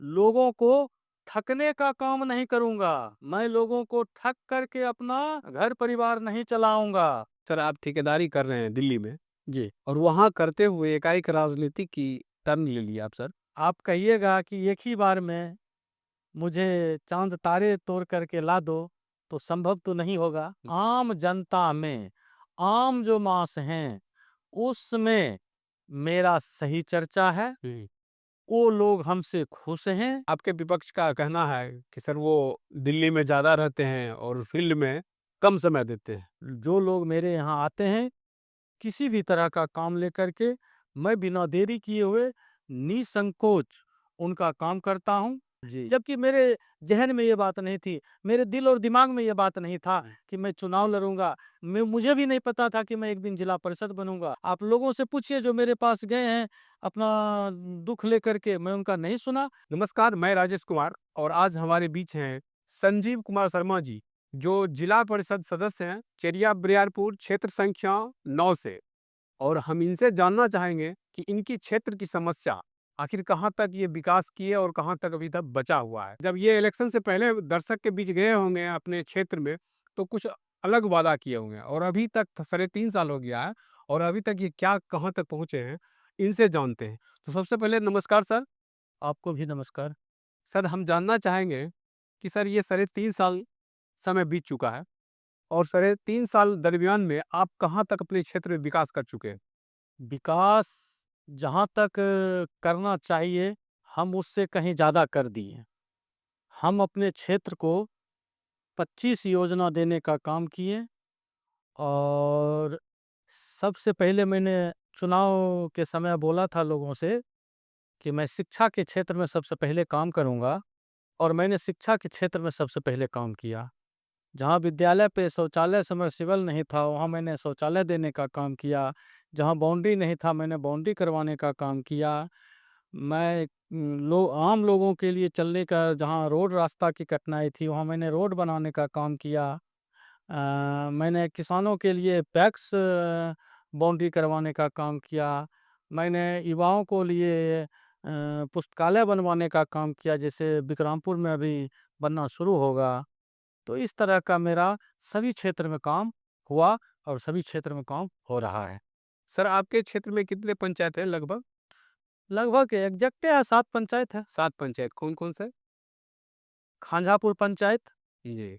लोगों को ठगने का काम नहीं करूँगा। मैं लोगों को ठग करके अपना घर परिवार नहीं चलाऊँगा। सर आप ठेकेदारी कर रहे हैं दिल्ली में जी। और वहाँ करते हुए एकाएक राजनीति की टर्न ले लिया आप सर। आप कहिएगा कि एक ही बार में मुझे चाँद तारे तोड़ कर के ला दो, तो संभव तो नहीं होगा। आम जनता में, आम जो मास हैं, उसमें मेरा सही चर्चा है। हुँ। वो लोग हमसे खुश हैं। आपके विपक्ष का कहना है कि सर वो दिल्ली में ज़्यादा रहते हैं और फील्ड में कम समय देते हैं। जो लोग मेरे यहाँ आते हैं, किसी भी तरह का काम लेकर के, मैं बिना देरी किए हुए निसंकोच उनका काम करता हूँ। जी। जबकि मेरे ज़हन में ये बात नहीं थी, मेरे दिल और दिमाग में ये बात नहीं था कि मैं चुनाव लड़ूँगा। मुझे भी नहीं पता था कि मैं एक दिन जिला परिषद बनूँगा। आप लोगों से पूछिए जो मेरे पास गए हैं अपना दुःख लेकर के, मैं उनका नहीं सुना। नमस्कार, मैं राजेश कुमार और आज हमारे बीच हैं संजीव कुमार शर्मा जी, जो जिला परिषद सदस्य हैं चेरिया बरियारपुर क्षेत्र संख्या 9 से। और हम इनसे जानना चाहेंगे कि इनकी क्षेत्र की समस्या आखिर कहाँ तक ये विकास की है और कहाँ तक अभी तक बचा हुआ है। जब ये इलेक्शन से पहले दर्शक के बीच गए होंगे अपने क्षेत्र में, तो कुछ अलग वादा किए होंगे और अभी तक साढ़े 3 साल हो गया है और अभी तक ये क्या कहाँ तक पहुँचे हैं, इनसे जानते हैं। तो सबसे पहले नमस्कार सर। आपको भी नमस्कार। सर हम जानना चाहेंगे कि सर ये साढ़े 3 साल समय बीत चुका है और साढ़े 3 साल दरमियान में आप कहाँ तक अपने क्षेत्र में विकास कर चुके हैं? विकास जहाँ तक करना चाहिए, हम उससे कहीं ज़्यादा कर दिए। हम अपने क्षेत्र को 25 योजना देने का काम किए और सबसे पहले मैंने चुनाव के समय बोला था लोगों से कि मैं शिक्षा के क्षेत्र में सबसे पहले काम करूँगा और मैंने शिक्षा के क्षेत्र में सबसे पहले काम किया। जहाँ विद्यालय पे शौचालय सबमर्सिबल नहीं था, वहाँ मैंने शौचालय देने का काम किया। जहाँ बाउंड्री नहीं था, मैंने बाउंड्री करवाने का काम किया। मैं आम लोगों के लिए चलने का जहाँ रोड रास्ता की कठिनाई थी, वहाँ मैंने रोड बनाने का काम किया। मैंने किसानों के लिए पैक्स बाउंड्री करवाने का काम किया। मैंने युवाओं को लिए पुस्तकालय बनवाने का काम किया, जैसे विक्रमपुर में अभी बनना शुरू होगा। तो इस तरह का मेरा सभी क्षेत्र में काम हुआ और सभी क्षेत्र में काम हो रहा है। सर आपके क्षेत्र में कितने पंचायत हैं लगभग? लगभग एग्ज़ैक्ट है 7 पंचायत है। 7 पंचायत कौन-कौन से? खांजापुर पंचायत, जी,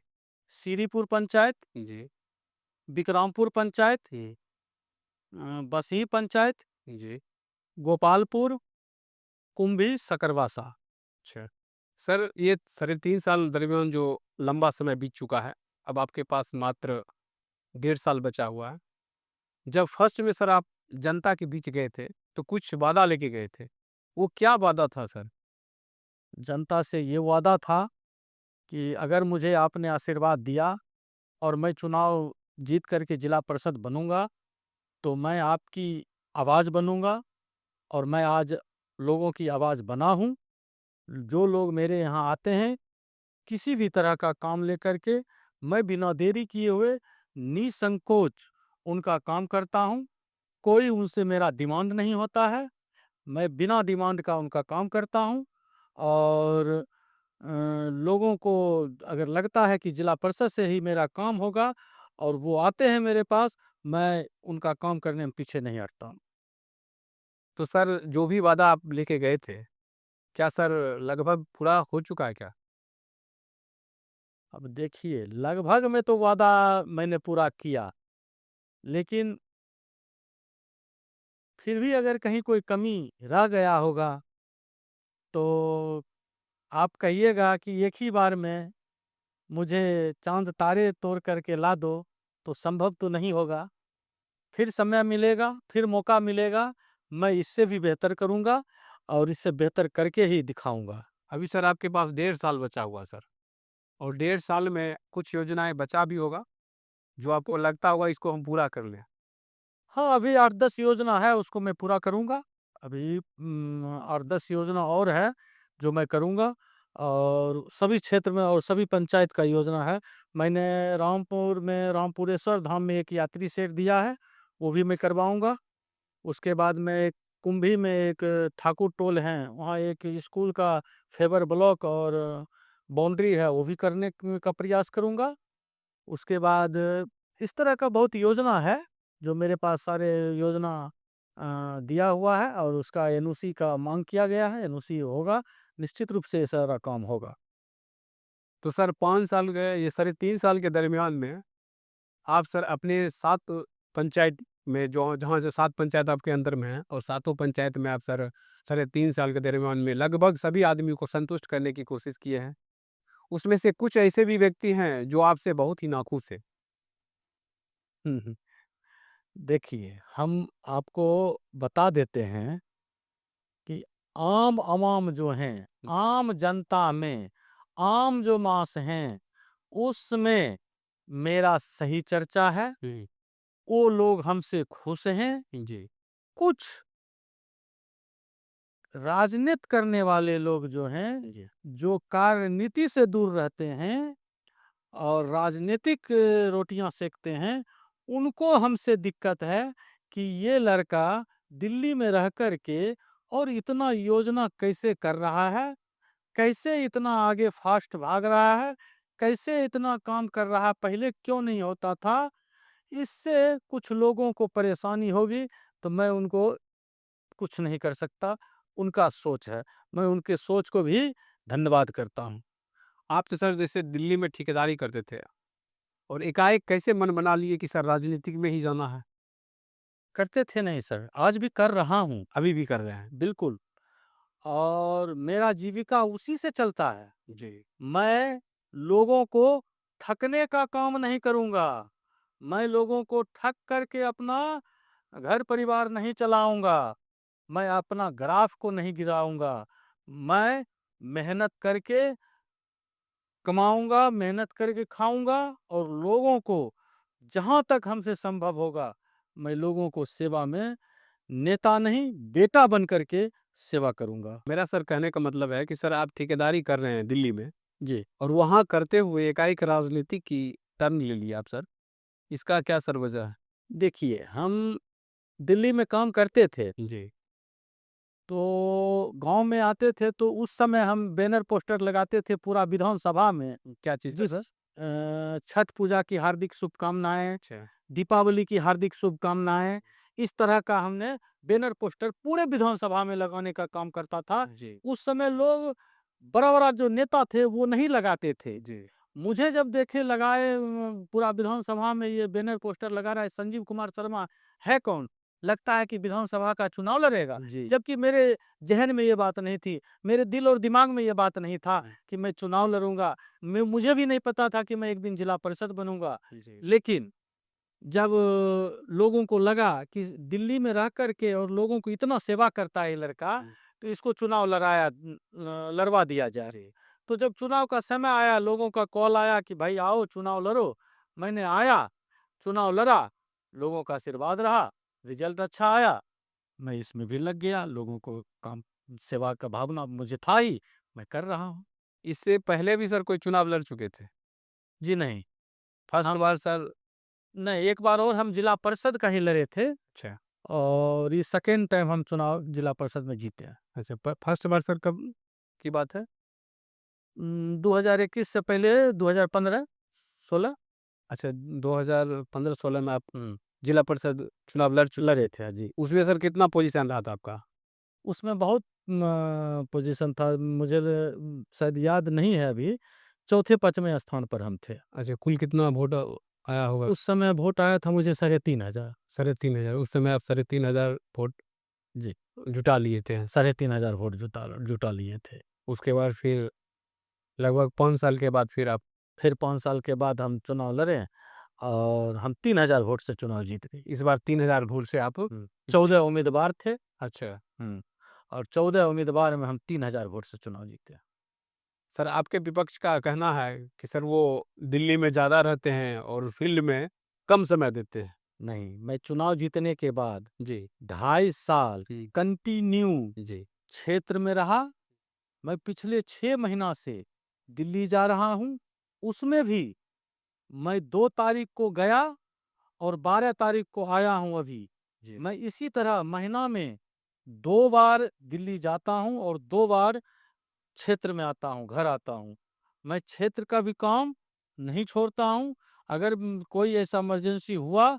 श्रीपुर पंचायत, जी, विक्रमपुर पंचायत, हुँ, बसही पंचायत, जी, गोपालपुर, कुंभी, सकरवासा। अच्छा। सर ये साढ़े 3 साल दरमियान जो लंबा समय बीत चुका है, अब आपके पास मात्र डेढ़ साल बचा हुआ है। जब फर्स्ट में सर आप जनता के बीच गए थे, तो कुछ वादा लेके गए थे। वो क्या वादा था सर? जनता से ये वादा था कि अगर मुझे आपने आशीर्वाद दिया और मैं चुनाव जीत कर के जिला परिषद बनूँगा, तो मैं आपकी आवाज़ बनूँगा और मैं आज लोगों की आवाज़ बना हूँ। जो लोग मेरे यहाँ आते हैं, किसी भी तरह का काम लेकर के, मैं बिना देरी किए हुए निसंकोच उनका काम करता हूँ। कोई उनसे मेरा डिमांड नहीं होता है। मैं बिना डिमांड का उनका काम करता हूँ और लोगों को अगर लगता है कि जिला परिषद से ही मेरा काम होगा और वो आते हैं मेरे पास, मैं उनका काम करने में पीछे नहीं हटता हूँ। तो सर जो भी वादा आप लेके गए थे, क्या सर लगभग पूरा हो चुका है क्या? अब देखिए, लगभग में तो वादा मैंने पूरा किया, लेकिन फिर भी अगर कहीं कोई कमी रह गया होगा, तो आप कहिएगा कि एक ही बार में मुझे चाँद तारे तोड़ कर के ला दो, तो संभव तो नहीं होगा। फिर समय मिलेगा, फिर मौका मिलेगा, मैं इससे भी बेहतर करूँगा और इससे बेहतर करके ही दिखाऊँगा। अभी सर आपके पास डेढ़ साल बचा हुआ सर और डेढ़ साल में कुछ योजनाएँ बचा भी होगा, जो आपको लगता होगा इसको हम पूरा कर लें। हाँ, अभी 8-10 योजना है उसको मैं पूरा करूँगा। अभी 8-10 योजना और है जो मैं करूँगा और सभी क्षेत्र में और सभी पंचायत का योजना है। मैंने रामपुर में रामपुरेश्वर धाम में एक यात्री शेड दिया है, वो भी मैं करवाऊँगा। उसके बाद मैं कुंभी में एक ठाकुर टोल हैं, वहाँ एक स्कूल का फेवर ब्लॉक और बाउंड्री है, वो भी करने का प्रयास करूँगा। उसके बाद इस तरह का बहुत योजना है, जो मेरे पास सारे योजना दिया हुआ है और उसका एनओसी का माँग किया गया है, एनओसी होगा, निश्चित रूप से ये सारा काम होगा। तो सर 5 साल गए, ये साढ़े 3 साल के दरमियान में आप सर अपने 7 पंचायत में जो जहाँ जो 7 पंचायत आपके अंदर में हैं और सातों पंचायत में आप सर साढ़े 3 साल के दरमियान में लगभग सभी आदमी को संतुष्ट करने की कोशिश किए हैं। उसमें से कुछ ऐसे भी व्यक्ति हैं जो आपसे बहुत ही नाखुश हैं। हुँ, हुँ। देखिए, हम आपको बता देते हैं कि आम-अवाम जो हैं, आम जनता में, आम जो मास हैं, उसमें मेरा सही चर्चा है। हुँ, वो लोग हमसे खुश हैं। जी। कुछ राजनीति करने वाले लोग जो हैं, जी। जो कार्यनीति से दूर रहते हैं और राजनीतिक रोटियां सेकते हैं, उनको हमसे दिक्कत है कि ये लड़का दिल्ली में रह कर के और इतना योजना कैसे कर रहा है, कैसे इतना आगे फास्ट भाग रहा है, कैसे इतना काम कर रहा है, पहले क्यों नहीं होता था। इससे कुछ लोगों को परेशानी होगी, तो मैं उनको कुछ नहीं कर सकता, उनका सोच है। मैं उनके सोच को भी धन्यवाद करता हूँ। आप तो सर जैसे दिल्ली में ठेकेदारी करते थे और एकाएक कैसे मन बना लिए कि सर राजनीतिक में ही जाना है? करते थे नहीं सर, आज भी कर रहा हूँ, अभी भी कर रहे हैं। बिल्कुल। और मेरा जीविका उसी से चलता है। जी। मैं लोगों को ठगने का काम नहीं करूँगा। मैं लोगों को ठग करके अपना घर परिवार नहीं चलाऊँगा। मैं अपना ग्राफ को नहीं गिराऊँगा। मैं मेहनत करके कमाऊँगा, मेहनत करके खाऊँगा और लोगों को जहाँ तक हमसे संभव होगा, मैं लोगों को सेवा में नेता नहीं, बेटा बन कर के सेवा करूँगा। मेरा सर कहने का मतलब है कि सर आप ठेकेदारी कर रहे हैं दिल्ली में जी। और वहाँ करते हुए एकाएक राजनीति की टर्न ले लिया आप सर। इसका क्या सर वजह है? देखिए, हम दिल्ली में काम करते थे, जी। तो गाँव में आते थे तो उस समय हम बैनर पोस्टर लगाते थे पूरा विधानसभा में। क्या चीज़ का जिस सर? छठ पूजा की हार्दिक शुभकामनाएँ, अच्छा। दीपावली की हार्दिक शुभकामनाएँ, इस तरह का हमने बैनर पोस्टर पूरे विधानसभा में लगाने का काम करता था। जी। उस समय लोग बड़ा-बड़ा जो नेता थे वो नहीं लगाते थे। जी। मुझे जब देखे लगाए पूरा विधानसभा में ये बैनर पोस्टर लगा रहा है संजीव कुमार शर्मा है कौन? लगता है कि विधानसभा का चुनाव लड़ेगा। जी। जबकि मेरे ज़हन में ये बात नहीं थी। मेरे दिल और दिमाग में ये बात नहीं था कि मैं चुनाव लड़ूँगा। मुझे भी नहीं पता था कि मैं एक दिन जिला परिषद बनूँगा। जी। लेकिन जब लोगों को लगा कि दिल्ली में रह कर के और लोगों को इतना सेवा करता है ये लड़का, हुँ। तो इसको चुनाव लड़वा दिया जाए। जी। तो जब चुनाव का समय आया, लोगों का कॉल आया कि भाई आओ चुनाव लड़ो। मैंने आया, चुनाव लड़ा, लोगों का आशीर्वाद रहा, रिजल्ट अच्छा आया। मैं इसमें भी लग गया, लोगों को काम सेवा का भावना मुझे था ही, मैं कर रहा हूँ। इससे पहले भी सर कोई चुनाव लड़ चुके थे? जी नहीं, फर्स्ट हम बार सर। नहीं, एक बार और हम जिला परिषद का ही लड़े थे अच्छा। और ये सेकंड टाइम हम चुनाव जिला परिषद में जीते हैं। अच्छा, प फर्स्ट बार सर कब की बात है? 2021 से पहले 2015-16 अच्छा, 2015-16 में आप हुँ, जिला परिषद चुनाव लड़ चुके लड़े थे। थे। जी, उसमें सर कितना पोज़ीशन रहा था आपका? उसमें बहुत पोज़ीशन था, मुझे शायद याद नहीं है अभी, चौथे, 5वें स्थान पर हम थे। अच्छा, कुल कितना वोट आया होगा? उस समय वोट आया था मुझे 3,500। साढ़े 3,000 उस समय आप साढ़े 3,000 वोट जी, जुटा लिए थे। 3,500 वोट जुटा लिए थे। उसके बाद फिर लगभग 5 साल के बाद फिर आप फिर 5 साल के बाद हम चुनाव लड़े और हम 3,000 वोट से चुनाव जीत गए। इस बार 3,000 वोट से आप 14 उम्मीदवार थे। अच्छा। और 14 उम्मीदवार में हम 3,000 वोट से चुनाव जीते। सर आपके विपक्ष का कहना है कि सर वो दिल्ली में ज़्यादा रहते हैं और फील्ड में कम समय देते हैं। नहीं, मैं चुनाव जीतने के बाद जी। 2.5 साल हुँ। कंटिन्यू जी। क्षेत्र में रहा। मैं पिछले 6 महीना से दिल्ली जा रहा हूँ। उसमें भी मैं 2 तारीख को गया और 12 तारीख को आया हूँ अभी। जी। मैं इसी तरह महीना में 2 बार दिल्ली जाता हूँ और 2 बार क्षेत्र में आता हूँ, घर आता हूँ। मैं क्षेत्र का भी काम नहीं छोड़ता हूँ। अगर कोई ऐसा इमरजेंसी हुआ,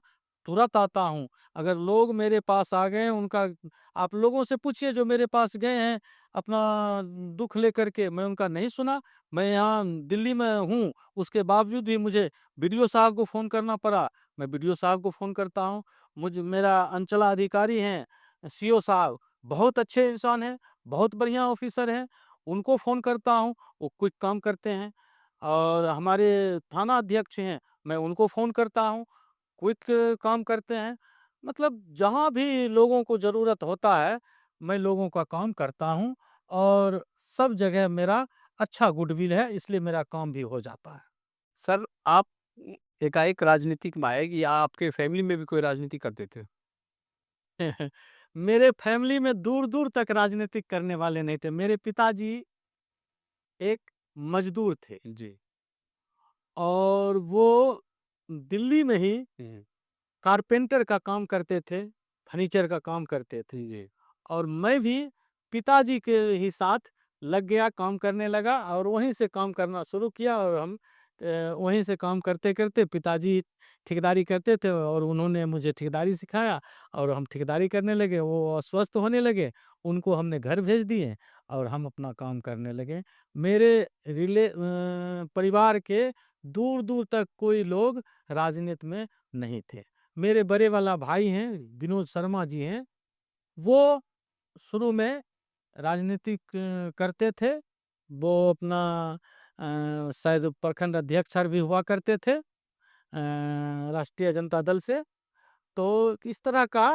तुरंत आता हूँ। अगर लोग मेरे पास आ गए, उनका आप लोगों से पूछिए जो मेरे पास गए हैं अपना दुःख लेकर के, मैं उनका नहीं सुना। मैं यहाँ दिल्ली में हूँ, उसके बावजूद भी मुझे बीडीओ साहब को फ़ोन करना पड़ा, मैं बीडीओ साहब को फ़ोन करता हूँ। मेरा अंचलाधिकारी हैं, सीओ साहब, बहुत अच्छे इंसान हैं, बहुत बढ़िया ऑफ़िसर हैं। उनको फ़ोन करता हूँ, वो क्विक काम करते हैं। और हमारे थाना अध्यक्ष हैं, मैं उनको फ़ोन करता हूँ, क्विक काम करते हैं। मतलब जहाँ भी लोगों को ज़रूरत होता है, मैं लोगों का काम करता हूँ और सब जगह मेरा अच्छा गुडविल है, इसलिए मेरा काम भी हो जाता है। सर, आप एकाएक राजनीतिक में आए या आपके फैमिली में भी कोई राजनीति करते थे? मेरे फैमिली में दूर-दूर तक राजनीतिक करने वाले नहीं थे। मेरे पिताजी एक मज़दूर थे जी। और वो दिल्ली में ही हुँ, कारपेंटर का काम करते थे, फर्नीचर का काम करते थे। जी। और मैं भी पिताजी के ही साथ लग गया, काम करने लगा और वहीं से काम करना शुरू किया और हम वहीं से काम करते-करते पिताजी ठेकेदारी करते थे और उन्होंने मुझे ठेकेदारी सिखाया और हम ठेकेदारी करने लगे। वो अस्वस्थ होने लगे, उनको हमने घर भेज दिए और हम अपना काम करने लगे। मेरे परिवार के दूर-दूर तक कोई लोग राजनीति में नहीं थे। मेरे बड़े वाला भाई हैं, विनोद शर्मा जी हैं, वो शुरू में राजनीतिक करते थे। वो अपना शायद प्रखंड अध्यक्ष भी हुआ करते थे राष्ट्रीय जनता दल से। तो इस तरह का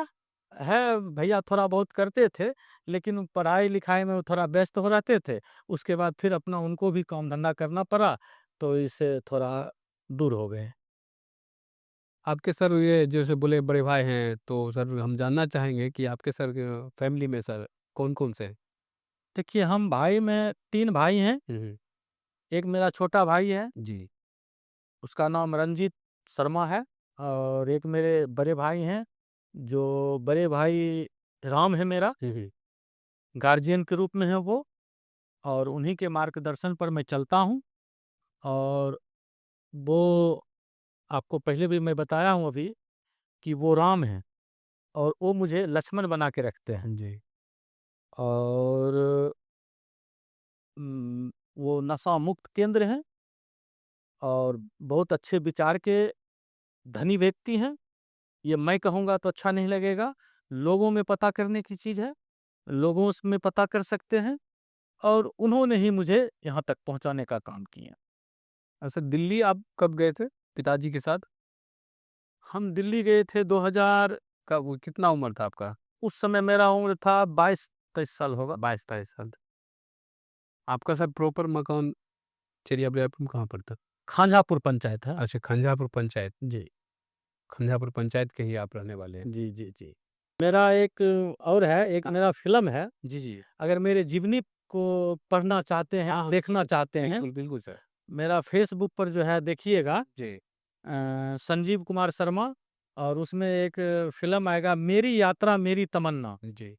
है, भैया थोड़ा बहुत करते थे, लेकिन पढ़ाई-लिखाई में वो थोड़ा व्यस्त हो रहते थे। उसके बाद फिर अपना उनको भी काम-धंधा करना पड़ा, तो इससे थोड़ा दूर हो गए। आपके सर ये जैसे बोले बड़े भाई हैं, तो सर हम जानना चाहेंगे कि आपके सर फैमिली में सर कौन-कौन से हैं? देखिए, हम भाई में 3 भाई हैं, हुँ, हुँ। एक मेरा छोटा भाई है, जी। उसका नाम रंजीत शर्मा है और एक मेरे बड़े भाई हैं, जो बड़े भाई राम है मेरा, हुँ, हुँ। गार्जियन के रूप में है वो और उन्हीं के मार्गदर्शन पर मैं चलता हूँ और वो आपको पहले भी मैं बताया हूँ अभी कि वो राम हैं और वो मुझे लक्ष्मण बना के रखते हैं जी। और वो नशा मुक्त केंद्र हैं और बहुत अच्छे विचार के धनी व्यक्ति हैं। ये मैं कहूँगा तो अच्छा नहीं लगेगा, लोगों में पता करने की चीज़ है, लोगों उसमें पता कर सकते हैं और उन्होंने ही मुझे यहाँ तक पहुँचाने का काम किया। सर दिल्ली आप कब गए थे पिताजी के साथ? हम दिल्ली गए थे 2000, कब कितना उम्र था आपका? उस समय मेरा उम्र था 22-23 साल होगा। 22-23 साल। आपका सर प्रॉपर मकान चेरिया बरियारपुर में कहाँ पड़ता? खांजापुर पंचायत है। अच्छा, खंजापुर पंचायत। जी। खंजापुर पंचायत के ही आप रहने वाले हैं। जी, जी, जी। मेरा एक और है, एक अ, मेरा फ़िल्म है, जी, जी। अगर मेरे जीवनी को पढ़ना चाहते हैं, हाँ, देखना चाहते हैं, बिल्कुल, बिल्कुल सर। मेरा फ़ेसबुक पर जो है देखिएगा जी, संजीव कुमार शर्मा और उसमें एक फ़िल्म आएगा मेरी यात्रा मेरी तमन्ना, जी।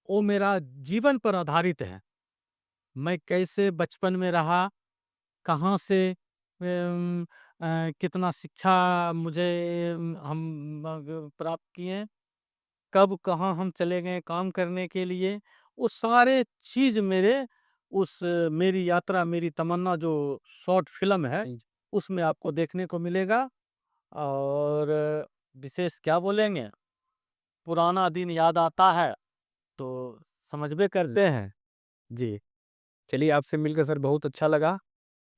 वो मेरा जीवन पर आधारित है। मैं कैसे बचपन में रहा, कहाँ से कितना शिक्षा मुझे हम प्राप्त किए, कब कहाँ हम चले गए काम करने के लिए, वो सारे चीज़ मेरे उस मेरी यात्रा मेरी तमन्ना जो शॉर्ट फ़िल्म है, जी। उसमें आपको देखने को मिलेगा। और विशेष क्या बोलेंगे, पुराना दिन याद आता है, तो समझबे करते हैं। जी। चलिए आपसे मिलकर सर बहुत अच्छा लगा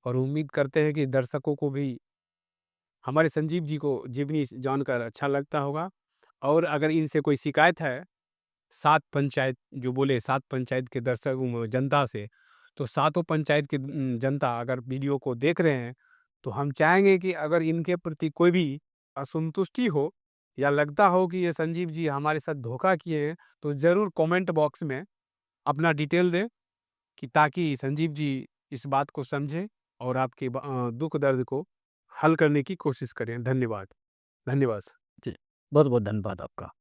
और उम्मीद करते हैं कि दर्शकों को भी हमारे संजीव जी को जीवनी जानकर अच्छा लगता होगा और अगर इनसे कोई शिकायत है 7 पंचायत जो बोले 7 पंचायत के जनता से, तो सातों पंचायत की जनता अगर वीडियो को देख रहे हैं, तो हम चाहेंगे कि अगर इनके प्रति कोई भी असंतुष्टि हो या लगता हो कि ये संजीव जी हमारे साथ धोखा किए हैं, तो ज़रूर कमेंट बॉक्स में अपना डिटेल दें कि ताकि संजीव जी इस बात को समझें और आपके दुःख दर्द को हल करने की कोशिश करें। धन्यवाद। धन्यवाद। जी। बहुत-बहुत धन्यवाद आपका।